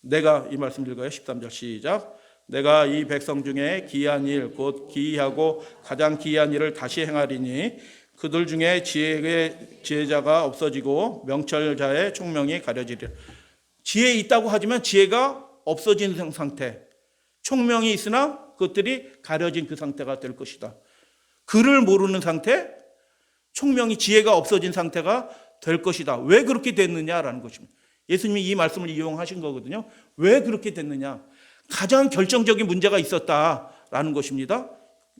내가 이 말씀 읽어요. 13절 시작. 내가 이 백성 중에 기이한 일, 곧 기이하고 가장 기이한 일을 다시 행하리니 그들 중에 지혜자가 없어지고 명철자의 총명이 가려지리라. 지혜 있다고 하지만 지혜가 없어진 상태, 총명이 있으나 그것들이 가려진 그 상태가 될 것이다. 글을 모르는 상태, 총명이 지혜가 없어진 상태가 될 것이다. 왜 그렇게 됐느냐라는 것입니다. 예수님이 이 말씀을 이용하신 거거든요. 왜 그렇게 됐느냐? 가장 결정적인 문제가 있었다라는 것입니다.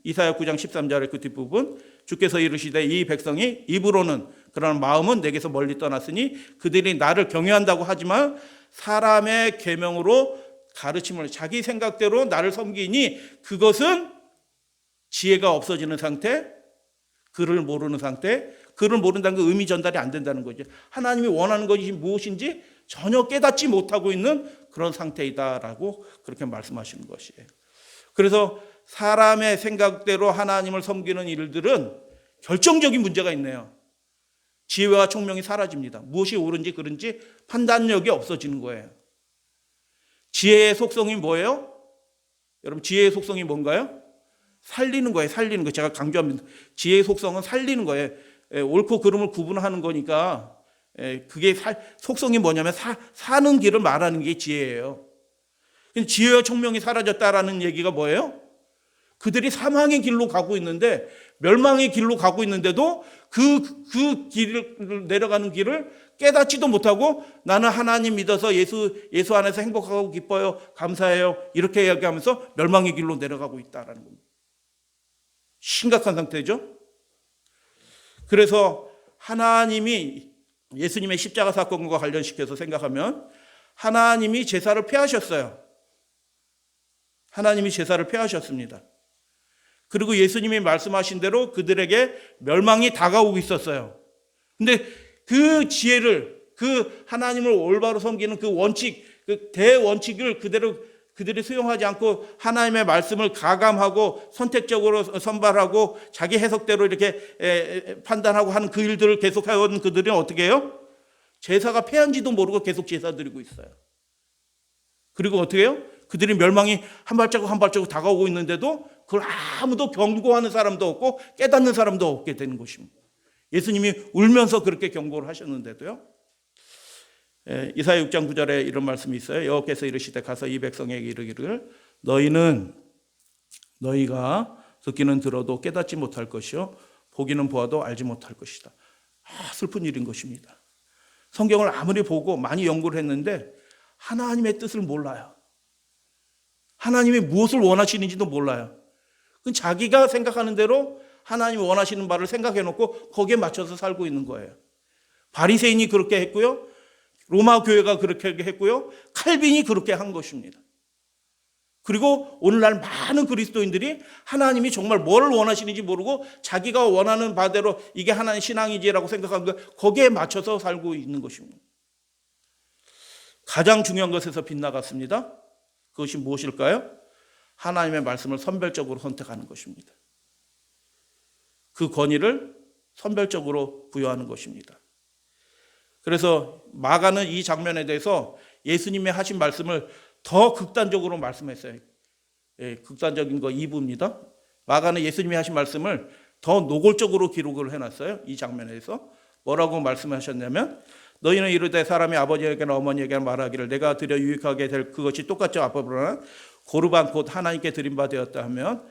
이사야 9장 13절의 그 뒷부분, 주께서 이르시되 이 백성이 입으로는 그러나 마음은 내게서 멀리 떠났으니 그들이 나를 경외한다고 하지만 사람의 계명으로 가르침을 자기 생각대로 나를 섬기니 그것은 지혜가 없어지는 상태, 글을 모르는 상태, 글을 모른다는 그 의미 전달이 안 된다는 거죠. 하나님이 원하는 것이 무엇인지 전혀 깨닫지 못하고 있는 그런 상태이다라고 그렇게 말씀하시는 것이에요. 그래서 사람의 생각대로 하나님을 섬기는 일들은 결정적인 문제가 있네요. 지혜와 총명이 사라집니다. 무엇이 옳은지 그른지 판단력이 없어지는 거예요. 지혜의 속성이 뭐예요? 여러분, 지혜의 속성이 뭔가요? 살리는 거예요. 살리는 거. 제가 강조합니다. 지혜의 속성은 살리는 거예요. 옳고 그름을 구분하는 거니까 그게 속성이 뭐냐면 사는 길을 말하는 게 지혜예요. 지혜와 총명이 사라졌다라는 얘기가 뭐예요? 그들이 사망의 길로 가고 있는데, 멸망의 길로 가고 있는데도 그 길을 내려가는 길을 깨닫지도 못하고 나는 하나님 믿어서 예수 안에서 행복하고 기뻐요, 감사해요, 이렇게 이야기하면서 멸망의 길로 내려가고 있다라는 겁니다. 심각한 상태죠. 그래서 하나님이 예수님의 십자가 사건과 관련시켜서 생각하면 하나님이 제사를 폐하셨어요. 하나님이 제사를 폐하셨습니다. 그리고 예수님이 말씀하신 대로 그들에게 멸망이 다가오고 있었어요. 근데 그 지혜를, 그 하나님을 올바로 섬기는 그 원칙, 그 대원칙을 그들이 수용하지 않고 하나님의 말씀을 가감하고 선택적으로 선발하고 자기 해석대로 이렇게 판단하고 하는 그 일들을 계속해온 그들은 어떻게 해요? 제사가 폐한지도 모르고 계속 제사 드리고 있어요. 그리고 어떻게 해요? 그들이 멸망이 한 발자국 한 발자국 다가오고 있는데도 그걸 아무도 경고하는 사람도 없고 깨닫는 사람도 없게 되는 것입니다. 예수님이 울면서 그렇게 경고를 하셨는데도요. 이사야 6장 9절에 이런 말씀이 있어요. 여호와께서 이르시되 가서 이 백성에게 이르기를 너희가 듣기는 들어도 깨닫지 못할 것이요 보기는 보아도 알지 못할 것이다. 슬픈 일인 것입니다. 성경을 아무리 보고 많이 연구를 했는데 하나님의 뜻을 몰라요. 하나님이 무엇을 원하시는지도 몰라요. 자기가 생각하는 대로 하나님이 원하시는 바를 생각해 놓고 거기에 맞춰서 살고 있는 거예요. 바리새인이 그렇게 했고요. 로마 교회가 그렇게 했고요. 칼빈이 그렇게 한 것입니다. 그리고 오늘날 많은 그리스도인들이 하나님이 정말 뭘 원하시는지 모르고 자기가 원하는 바대로 이게 하나님 신앙이지라고 생각하는 거 거기에 맞춰서 살고 있는 것입니다. 가장 중요한 것에서 빗나갔습니다. 그것이 무엇일까요? 하나님의 말씀을 선별적으로 선택하는 것입니다. 그 권위를 선별적으로 부여하는 것입니다. 그래서 마가는 이 장면에 대해서 예수님의 하신 말씀을 더 극단적으로 말씀했어요. 극단적인 거 2부입니다. 마가는 예수님이 하신 말씀을 더 노골적으로 기록을 해놨어요. 이 장면에서 뭐라고 말씀하셨냐면 너희는 이르되 사람이 아버지에게나 어머니에게나 말하기를 내가 드려 유익하게 될 그것이 똑같죠. 앞으로는 고르반 곧 하나님께 드린 바 되었다 하면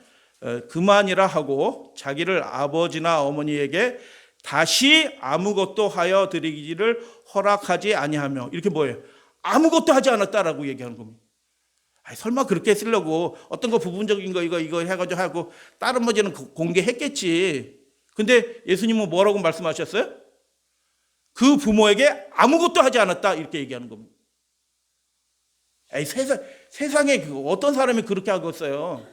그만이라 하고 자기를 아버지나 어머니에게 다시 아무것도 하여 드리기를 허락하지 아니하며 이렇게 뭐예요? 아무것도 하지 않았다라고 얘기하는 겁니다. 설마 그렇게 쓰려고 어떤 거 부분적인 거 이거 해가지고 하고 다른 문제는 공개했겠지. 근데 예수님은 뭐라고 말씀하셨어요? 그 부모에게 아무것도 하지 않았다 이렇게 얘기하는 겁니다. 세상에 어떤 사람이 그렇게 하겠어요?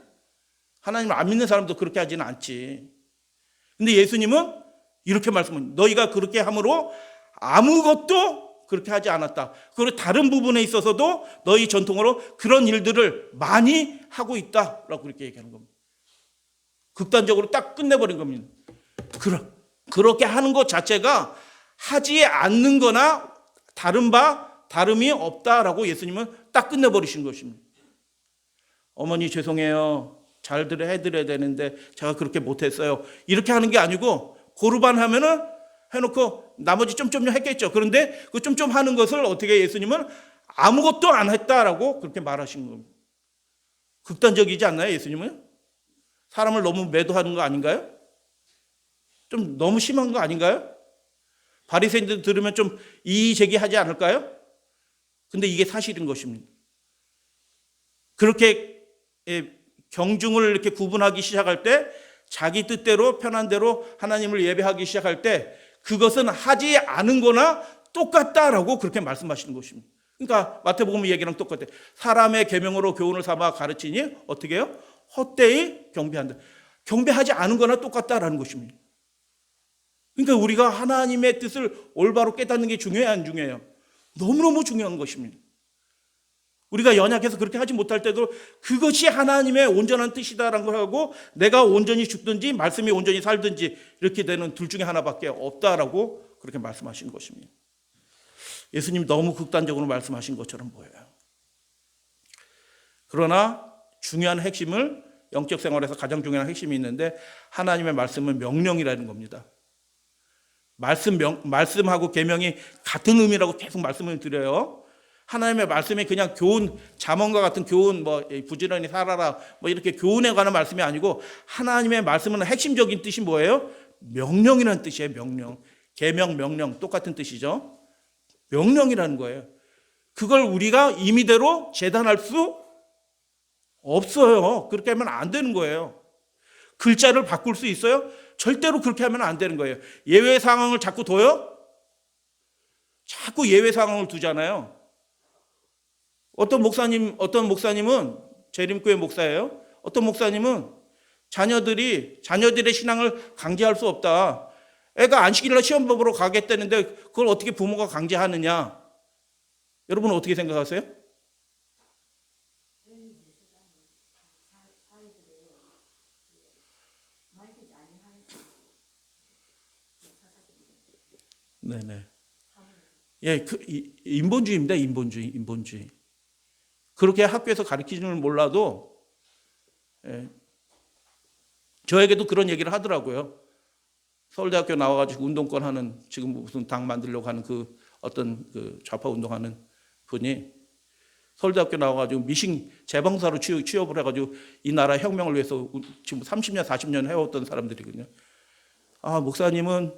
하나님을 안 믿는 사람도 그렇게 하지는 않지. 근데 예수님은 이렇게 말씀합니다. 너희가 그렇게 함으로 아무것도 그렇게 하지 않았다. 그리고 다른 부분에 있어서도 너희 전통으로 그런 일들을 많이 하고 있다라고 그렇게 얘기하는 겁니다. 극단적으로 딱 끝내버린 겁니다. 그렇게 하는 것 자체가 하지 않는 거나 다름이 없다라고 예수님은 딱 끝내버리신 것입니다. 어머니 죄송해요. 잘 해드려야 되는데 제가 그렇게 못했어요. 이렇게 하는 게 아니고 고르반 하면은 해놓고 나머지 좀 했겠죠. 그런데 그 좀 하는 것을 어떻게 예수님은 아무것도 안 했다라고 그렇게 말하신 겁니다. 극단적이지 않나요, 예수님은? 사람을 너무 매도하는 거 아닌가요? 좀 너무 심한 거 아닌가요? 바리새인들 들으면 좀 이의제기하지 않을까요? 근데 이게 사실인 것입니다. 그렇게 경중을 이렇게 구분하기 시작할 때, 자기 뜻대로 편한 대로 하나님을 예배하기 시작할 때 그것은 하지 않은 거나 똑같다라고 그렇게 말씀하시는 것입니다. 그러니까 마태복음 얘기랑 똑같아요. 사람의 계명으로 교훈을 삼아 가르치니 어떻게 해요? 헛되이 경배한다. 경배하지 않은 거나 똑같다라는 것입니다. 그러니까 우리가 하나님의 뜻을 올바로 깨닫는 게 중요해요, 안 중요해요? 너무너무 중요한 것입니다. 우리가 연약해서 그렇게 하지 못할 때도 그것이 하나님의 온전한 뜻이다라는 걸 하고 내가 온전히 죽든지 말씀이 온전히 살든지 이렇게 되는 둘 중에 하나밖에 없다라고 그렇게 말씀하신 것입니다. 예수님 너무 극단적으로 말씀하신 것처럼 보여요. 그러나 중요한 핵심을 영적 생활에서 가장 중요한 핵심이 있는데 하나님의 말씀은 명령이라는 겁니다. 말씀하고 계명이 같은 의미라고 계속 말씀을 드려요. 하나님의 말씀이 그냥 교훈, 잠언과 같은 교훈, 부지런히 살아라, 이렇게 교훈에 관한 말씀이 아니고 하나님의 말씀은 핵심적인 뜻이 뭐예요? 명령이라는 뜻이에요, 명령. 계명, 명령, 똑같은 뜻이죠. 명령이라는 거예요. 그걸 우리가 임의대로 재단할 수 없어요. 그렇게 하면 안 되는 거예요. 글자를 바꿀 수 있어요? 절대로 그렇게 하면 안 되는 거예요. 예외 상황을 자꾸 둬요? 자꾸 예외 상황을 두잖아요. 어떤 목사님은 재림교회 목사예요. 어떤 목사님은 자녀들의 신앙을 강제할 수 없다. 애가 안식일날 시험 보러 가겠다는데 그걸 어떻게 부모가 강제하느냐? 여러분은 어떻게 생각하세요? 네네. 예, 인본주의입니다. 인본주의. 그렇게 학교에서 가르치지는 몰라도, 저에게도 그런 얘기를 하더라고요. 서울대학교 나와가지고 운동권 하는, 지금 무슨 당 만들려고 하는 어떤 좌파 운동하는 분이 서울대학교 나와가지고 미싱 재봉사로 취업을 해가지고 이 나라 혁명을 위해서 지금 30년, 40년 해왔던 사람들이거든요. 아, 목사님은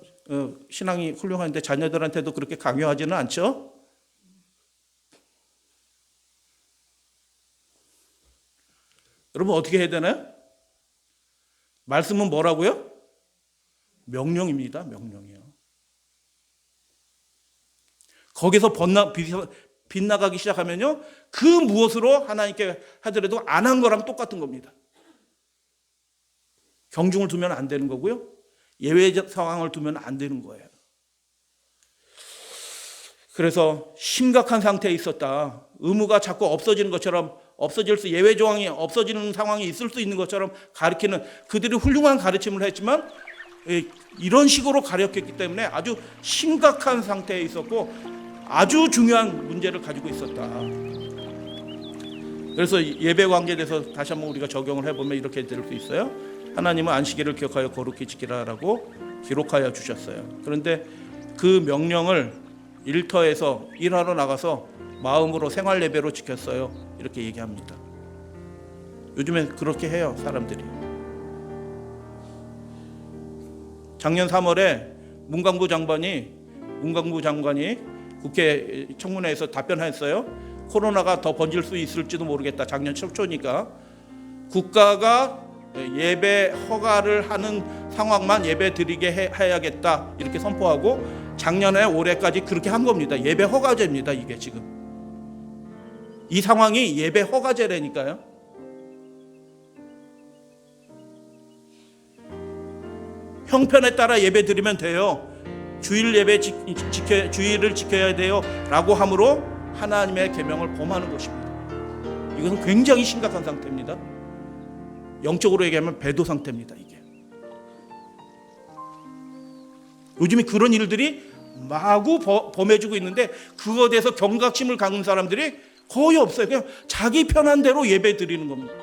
신앙이 훌륭한데 자녀들한테도 그렇게 강요하지는 않죠? 여러분 어떻게 해야 되나요? 말씀은 뭐라고요? 명령입니다. 명령이요. 거기서 빗나가기 시작하면요, 그 무엇으로 하나님께 하더라도 안 한 거랑 똑같은 겁니다. 경중을 두면 안 되는 거고요, 예외 상황을 두면 안 되는 거예요. 그래서 심각한 상태에 있었다. 의무가 자꾸 없어지는 것처럼, 예외 조항이 없어지는 상황이 있을 수 있는 것처럼 가르치는, 그들이 훌륭한 가르침을 했지만 이런 식으로 가르쳤기 때문에 아주 심각한 상태에 있었고 아주 중요한 문제를 가지고 있었다. 그래서 예배 관계에 대해서 다시 한번 우리가 적용을 해보면 이렇게 될 수 있어요. 하나님은 안식일을 기억하여 거룩히 지키라라고 기록하여 주셨어요. 그런데 그 명령을 일터에서 일하러 나가서 마음으로 생활 예배로 지켰어요. 이렇게 얘기합니다. 요즘에 그렇게 해요, 사람들이. 작년 3월에 문광부 장관이 국회 청문회에서 답변했어요. 코로나가 더 번질 수 있을지도 모르겠다. 작년 초니까 국가가 예배 허가를 하는 상황만 예배 드리게 해야겠다 이렇게 선포하고 작년에 올해까지 그렇게 한 겁니다. 예배 허가제입니다. 이게 지금 이 상황이 예배 허가제라니까요. 형편에 따라 예배 드리면 돼요. 주일을 지켜야 돼요 라고 함으로 하나님의 계명을 범하는 것입니다. 이것은 굉장히 심각한 상태입니다. 영적으로 얘기하면 배도 상태입니다. 이게 요즘에 그런 일들이 마구 범해지고 있는데 그거에 대해서 경각심을 갖는 사람들이 거의 없어요. 그냥 자기 편한 대로 예배 드리는 겁니다.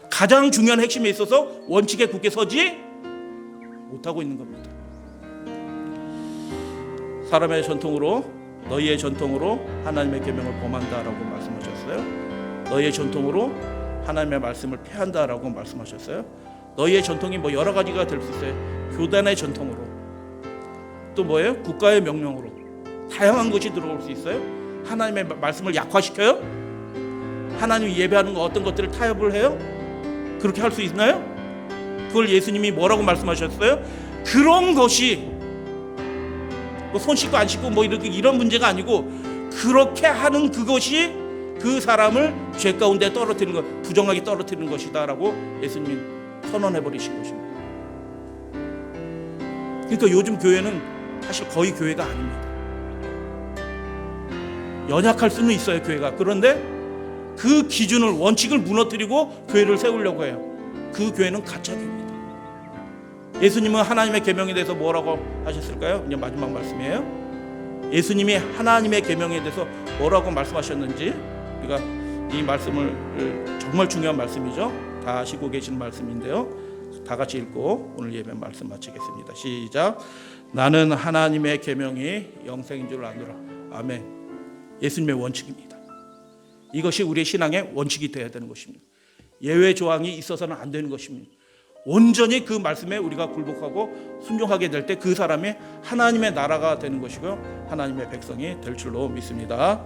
가장 중요한 핵심에 있어서 원칙에 굳게 서지 못하고 있는 겁니다. 사람의 전통으로, 너희의 전통으로 하나님의 계명을 범한다라고 말씀하셨어요. 너희의 전통으로 하나님의 말씀을 폐한다라고 말씀하셨어요. 너희의 전통이 뭐 여러 가지가 될 수 있어요. 교단의 전통으로, 또 뭐예요? 국가의 명령으로, 다양한 것이 들어올 수 있어요. 하나님의 말씀을 약화시켜요? 하나님 예배하는 거 어떤 것들을 타협을 해요? 그렇게 할 수 있나요? 그걸 예수님이 뭐라고 말씀하셨어요? 그런 것이 뭐 손 씻고 안 씻고 뭐 이런 문제가 아니고, 그렇게 하는 그것이 그 사람을 죄 가운데 떨어뜨리는 것, 부정하게 떨어뜨리는 것이다라고 예수님이 선언해 버리신 것입니다. 그러니까 요즘 교회는 사실 거의 교회가 아닙니다. 연약할 수는 있어요, 교회가. 그런데 그 기준을, 원칙을 무너뜨리고 교회를 세우려고 해요. 그 교회는 가짜 교회입니다. 예수님은 하나님의 계명에 대해서 뭐라고 하셨을까요? 이제 마지막 말씀이에요. 예수님이 하나님의 계명에 대해서 뭐라고 말씀하셨는지, 우리가 이 말씀을, 정말 중요한 말씀이죠. 다 아시고 계신 말씀인데요. 다 같이 읽고 오늘 예배 말씀 마치겠습니다. 시작. 나는 하나님의 계명이 영생인 줄 아노라. 아멘. 예수님의 원칙입니다. 이것이 우리의 신앙의 원칙이 되어야 되는 것입니다. 예외 조항이 있어서는 안 되는 것입니다. 온전히 그 말씀에 우리가 굴복하고 순종하게 될 때 그 사람이 하나님의 나라가 되는 것이고 하나님의 백성이 될 줄로 믿습니다.